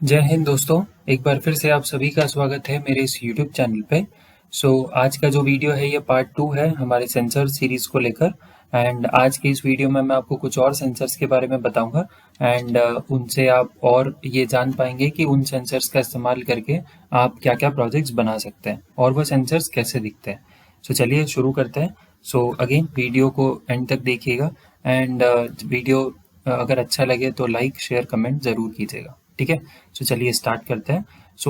जय हिंद दोस्तों। एक बार फिर से आप सभी का स्वागत है मेरे इस YouTube चैनल पे। आज का जो वीडियो है ये पार्ट 2 है हमारे सेंसर सीरीज को लेकर। एंड आज के इस वीडियो में मैं आपको कुछ और सेंसर्स के बारे में बताऊंगा। एंड उनसे आप और ये जान पाएंगे कि उन सेंसर्स का इस्तेमाल करके आप क्या क्या प्रोजेक्ट्स बना सकते हैं और वो सेंसर्स कैसे दिखते हैं। चलिए शुरू करते हैं। अगेन वीडियो को एंड तक देखिएगा। एंड वीडियो अगर अच्छा लगे तो लाइक शेयर कमेंट ज़रूर कीजिएगा, ठीक है। चलिए स्टार्ट करते हैं।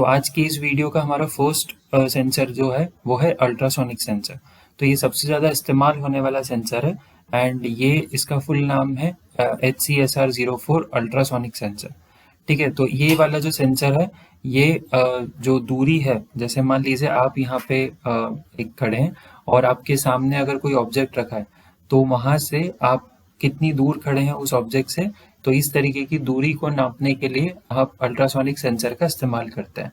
आज की इस वीडियो का हमारा फर्स्ट सेंसर जो है वो है अल्ट्रासोनिक सेंसर। तो ये सबसे ज़्यादा इस्तेमाल होने वाला सेंसर है। एंड ये इसका फुल नाम है HCSR04 अल्ट्रासोनिक सेंसर। ठीक है, तो ये वाला जो सेंसर है ये जो दूरी है, जैसे मान लीजिए आप यहाँ पे एक खड़े हैं और आपके सामने अगर कोई ऑब्जेक्ट रखा है तो वहां से आप कितनी दूर खड़े हैं उस ऑब्जेक्ट से, तो इस तरीके की दूरी को नापने के लिए आप अल्ट्रासोनिक सेंसर का इस्तेमाल करते हैं।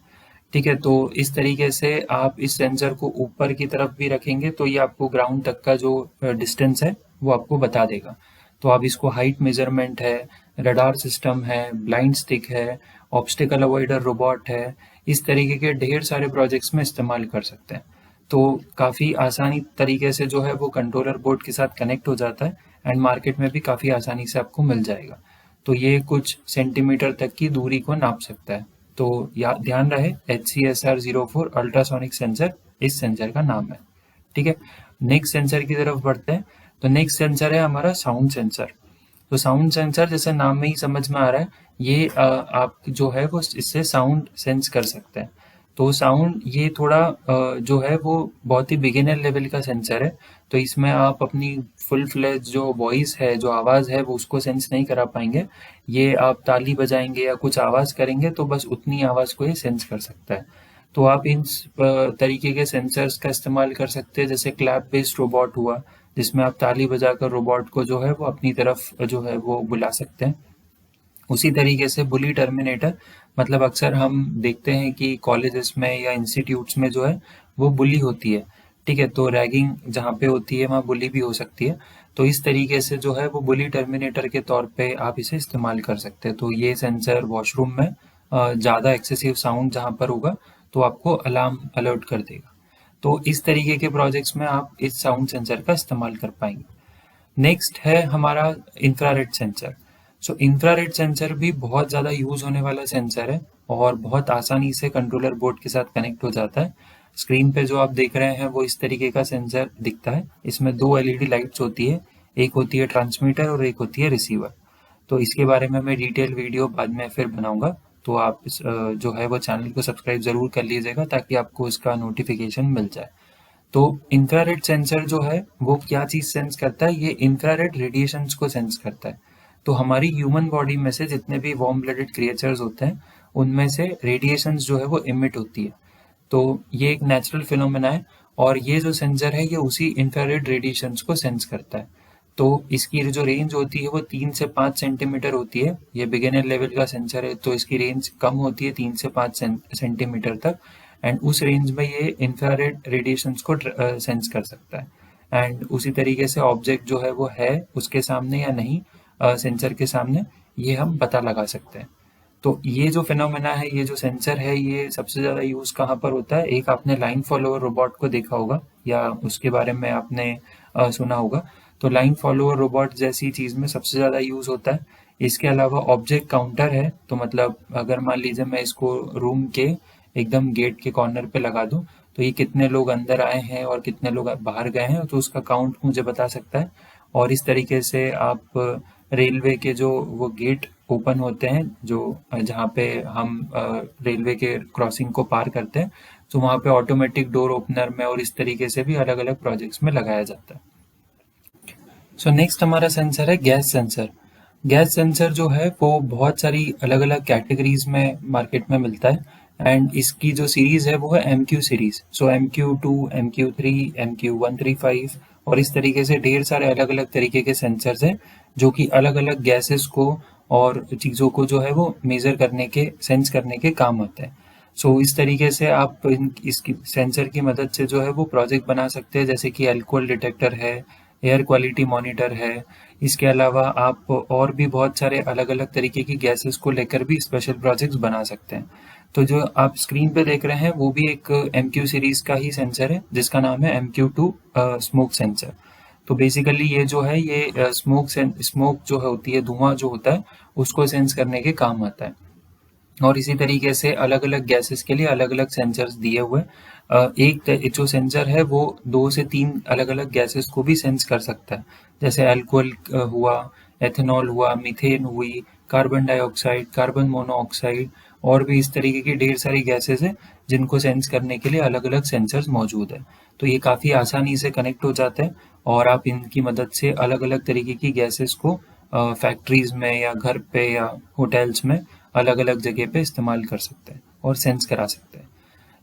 ठीक है, तो इस तरीके से आप इस सेंसर को ऊपर की तरफ भी रखेंगे तो ये आपको ग्राउंड तक का जो डिस्टेंस है वो आपको बता देगा। तो आप इसको हाइट मेजरमेंट है, रडार सिस्टम है, ब्लाइंड स्टिक है, ऑब्स्टिकल अवॉइडर रोबोट है, इस तरीके के ढेर सारे प्रोजेक्ट्स में इस्तेमाल कर सकते हैं। तो काफ़ी आसानी तरीके से जो है वो कंट्रोलर बोर्ड के साथ कनेक्ट हो जाता है एंड मार्केट में भी काफ़ी आसानी से आपको मिल जाएगा। तो ये कुछ सेंटीमीटर तक की दूरी को नाप सकता है। तो ध्यान रहे HCSR04 अल्ट्रासोनिक सेंसर इस सेंसर का नाम है। ठीक है, नेक्स्ट सेंसर की तरफ बढ़ते हैं। तो नेक्स्ट सेंसर है हमारा साउंड सेंसर। तो साउंड सेंसर जैसे नाम में ही समझ में आ रहा है, ये आप जो है वो इससे साउंड सेंस कर सकते हैं। तो साउंड ये थोड़ा जो है वो बहुत ही बिगिनर लेवल का सेंसर है। तो इसमें आप अपनी फुल फ्लेज जो वॉइस है, जो आवाज़ है, वो उसको सेंस नहीं करा पाएंगे। ये आप ताली बजाएंगे या कुछ आवाज़ करेंगे तो बस उतनी आवाज़ को ये सेंस कर सकता है। तो आप इन तरीके के सेंसर्स का इस्तेमाल कर सकते हैं, जैसे क्लैप बेस्ड रोबोट हुआ, जिसमें आप ताली बजाकर रोबोट को जो है वो अपनी तरफ जो है वो बुला सकते हैं। उसी तरीके से बुली टर्मिनेटर, मतलब अक्सर हम देखते हैं कि कॉलेजेस में या इंस्टीट्यूट्स में जो है वो बुली होती है। ठीक है, तो रैगिंग जहाँ पे होती है वहाँ बुली भी हो सकती है। तो इस तरीके से जो है वो बुली टर्मिनेटर के तौर पे आप इसे इस्तेमाल कर सकते हैं। तो ये सेंसर वॉशरूम में ज़्यादा एक्सेसिव साउंड जहाँ पर होगा तो आपको अलार्म अलर्ट कर देगा। तो इस तरीके के प्रोजेक्ट्स में आप इस साउंड सेंसर का इस्तेमाल कर पाएंगे। नेक्स्ट है हमारा इंफ्रारेड सेंसर। इंफ्रारेड सेंसर भी बहुत ज़्यादा यूज़ होने वाला सेंसर है और बहुत आसानी से कंट्रोलर बोर्ड के साथ कनेक्ट हो जाता है। स्क्रीन पे जो आप देख रहे हैं वो इस तरीके का सेंसर दिखता है। इसमें दो एलईडी लाइट्स होती है, एक होती है ट्रांसमीटर और एक होती है रिसीवर। तो इसके बारे में मैं डिटेल वीडियो बाद में फिर बनाऊंगा। तो आप जो है वो चैनल को सब्सक्राइब ज़रूर कर लीजिएगा ताकि आपको इसका नोटिफिकेशन मिल जाए। तो इंफ्रारेड सेंसर जो है वो क्या चीज़ सेंस करता है, ये इंफ्रारेड रेडिएशंस को सेंस करता है। तो हमारी ह्यूमन बॉडी में से जितने भी वार्म ब्लडेड क्रिएचर्स होते हैं उनमें से रेडिएशंस जो है वो इमिट होती है। तो ये एक नेचुरल फिनोमेना है और ये जो सेंसर है ये उसी इंफ्रारेड रेडिएशंस को सेंस करता है। तो इसकी जो रेंज होती है वो 3 से 5 सेंटीमीटर होती है। ये बिगिनर लेवल का सेंसर है तो इसकी रेंज कम होती है 3 से 5 सेंटीमीटर तक। एंड उस रेंज में ये इंफ्रारेड रेडिएशंस को सेंस कर सकता है। एंड उसी तरीके से ऑब्जेक्ट जो है वो है उसके सामने या नहीं, सेंसर के सामने, ये हम पता लगा सकते हैं। तो ये जो फिनोमेना है, ये जो सेंसर है, ये सबसे ज़्यादा यूज़ कहाँ पर होता है? एक आपने लाइन फॉलोअर रोबोट को देखा होगा या उसके बारे में आपने सुना होगा। तो लाइन फॉलोअर रोबोट जैसी चीज़ में सबसे ज़्यादा यूज़ होता है। इसके अलावा ऑब्जेक्ट काउंटर है। तो मतलब अगर मान लीजिए मैं इसको रूम के एकदम गेट के कॉर्नर पे लगा दूं तो ये कितने लोग अंदर आए हैं और कितने लोग बाहर गए हैं तो उसका काउंट मुझे बता सकता है। और इस तरीके से आप रेलवे के जो वो गेट ओपन होते हैं, जो जहाँ पे हम रेलवे के क्रॉसिंग को पार करते हैं, तो वहाँ पे ऑटोमेटिक डोर ओपनर में और इस तरीके से भी अलग अलग प्रोजेक्ट्स में लगाया जाता है। नेक्स्ट हमारा सेंसर है गैस सेंसर। गैस सेंसर जो है वो बहुत सारी अलग अलग कैटेगरीज में मार्केट में मिलता है। एंड इसकी जो सीरीज है वो है MQ series. MQ2, MQ3, MQ135 और इस तरीके से ढेर सारे अलग अलग तरीके के सेंसर्स हैं जो कि अलग अलग गैसेस को और चीज़ों को जो है वो मेजर करने के, सेंस करने के काम आते हैं। इस तरीके से आप इसकी सेंसर की मदद से जो है वो प्रोजेक्ट बना सकते हैं, जैसे कि अल्कोहल डिटेक्टर है, एयर क्वालिटी मॉनिटर है। इसके अलावा आप और भी बहुत सारे अलग अलग तरीके की गैसेस को लेकर भी स्पेशल प्रोजेक्ट्स बना सकते हैं। तो जो आप स्क्रीन पे देख रहे हैं वो भी एक MQ सीरीज का ही सेंसर है जिसका नाम है MQ2 स्मोक सेंसर। तो बेसिकली ये जो है ये स्मोक जो होती है, धुआं जो होता है उसको सेंस करने के काम आता है। और इसी तरीके से अलग अलग गैसेस के लिए अलग अलग सेंसर्स दिए हुए एक जो सेंसर है वो 2 से 3 अलग अलग गैसेस को भी सेंस कर सकता है, जैसे अल्कोहल हुआ, एथेनॉल हुआ, मीथेन हुई, कार्बन डाइऑक्साइड, कार्बन मोनोऑक्साइड, और भी इस तरीके की ढेर सारी गैसेस है जिनको सेंस करने के लिए अलग अलग सेंसर्स मौजूद है। तो ये काफ़ी आसानी से कनेक्ट हो जाते हैं और आप इनकी मदद से अलग अलग तरीके की गैसेस को फैक्ट्रीज में या घर पे या होटल्स में अलग अलग जगह पे इस्तेमाल कर सकते हैं और सेंस करा सकते हैं।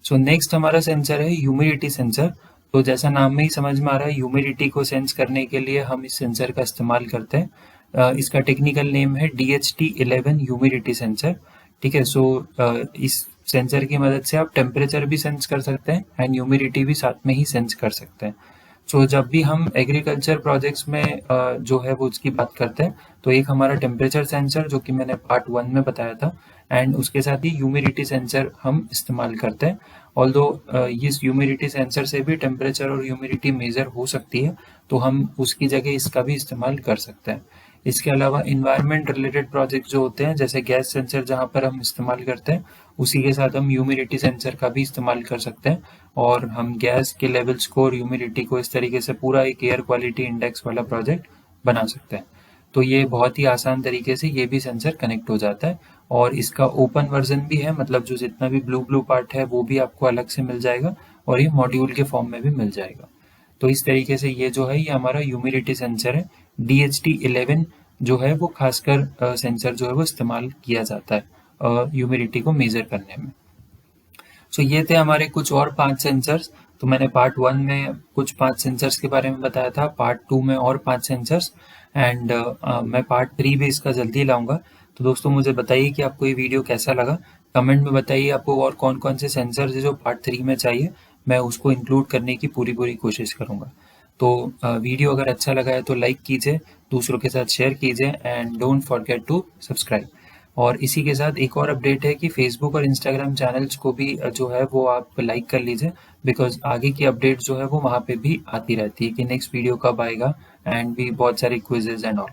सो नेक्स्ट हमारा सेंसर है ह्यूमिडिटी सेंसर। तो जैसा नाम में ही समझ में आ रहा है, ह्यूमिडिटी को सेंस करने के लिए हम इस सेंसर का इस्तेमाल करते हैं। इसका टेक्निकल नेम है DHT11 ह्यूमिडिटी सेंसर। ठीक है, सो इस सेंसर की मदद से आप टेम्परेचर भी सेंस कर सकते हैं एंड ह्यूमिडिटी भी साथ में ही सेंस कर सकते हैं। सो जब भी हम एग्रीकल्चर प्रोजेक्ट्स में जो है वो उसकी बात करते हैं, तो एक हमारा टेम्परेचर सेंसर जो कि मैंने पार्ट 1 में बताया था, एंड उसके साथ ही ह्यूमिडिटी सेंसर हम इस्तेमाल करते हैं। ऑल्दो इस ह्यूमिडिटी सेंसर से भी टेम्परेचर और ह्यूमिडिटी मेजर हो सकती है, तो हम उसकी जगह इसका भी इस्तेमाल कर सकते हैं। इसके अलावा इन्वायरमेंट रिलेटेड प्रोजेक्ट जो होते हैं, जैसे गैस सेंसर जहाँ पर हम इस्तेमाल करते हैं, उसी के साथ हम ह्यूमिडिटी सेंसर का भी इस्तेमाल कर सकते हैं और हम गैस के लेवल्स को और ह्यूमिडिटी को इस तरीके से पूरा एक एयर क्वालिटी इंडेक्स वाला प्रोजेक्ट बना सकते हैं। तो ये बहुत ही आसान तरीके से ये भी सेंसर कनेक्ट हो जाता है और इसका ओपन वर्जन भी है, मतलब जो जितना भी ब्लू पार्ट है वो भी आपको अलग से मिल जाएगा और ये मॉड्यूल के फॉर्म में भी मिल जाएगा। तो इस तरीके से ये जो है ये हमारा ह्यूमिडिटी सेंसर है। DHT11 जो है वो खासकर सेंसर जो है वो इस्तेमाल किया जाता है ह्यूमिडिटी को मेजर करने में। सो ये थे हमारे कुछ और 5 सेंसर्स। तो मैंने पार्ट 1 में कुछ 5 सेंसर्स के बारे में बताया था, पार्ट 2 में और 5 सेंसर्स, एंड मैं पार्ट 3 भी इसका जल्दी लाऊंगा। तो दोस्तों मुझे बताइए कि आपको ये वीडियो कैसा लगा। कमेंट में बताइए आपको और कौन कौन से सेंसर्स है जो पार्ट 3 में चाहिए, मैं उसको इंक्लूड करने की पूरी पूरी कोशिश करूंगा। तो वीडियो अगर अच्छा लगा है तो लाइक कीजिए, दूसरों के साथ शेयर कीजिए, and don't forget to subscribe. और इसी के साथ एक और अपडेट है कि फेसबुक और इंस्टाग्राम चैनल्स को भी जो है वो आप लाइक कर लीजिए, बिकॉज आगे की अपडेट जो है वो वहाँ पे भी आती रहती है कि नेक्स्ट वीडियो कब आएगा, एंड भी बहुत सारे क्विजेज एंड ऑल।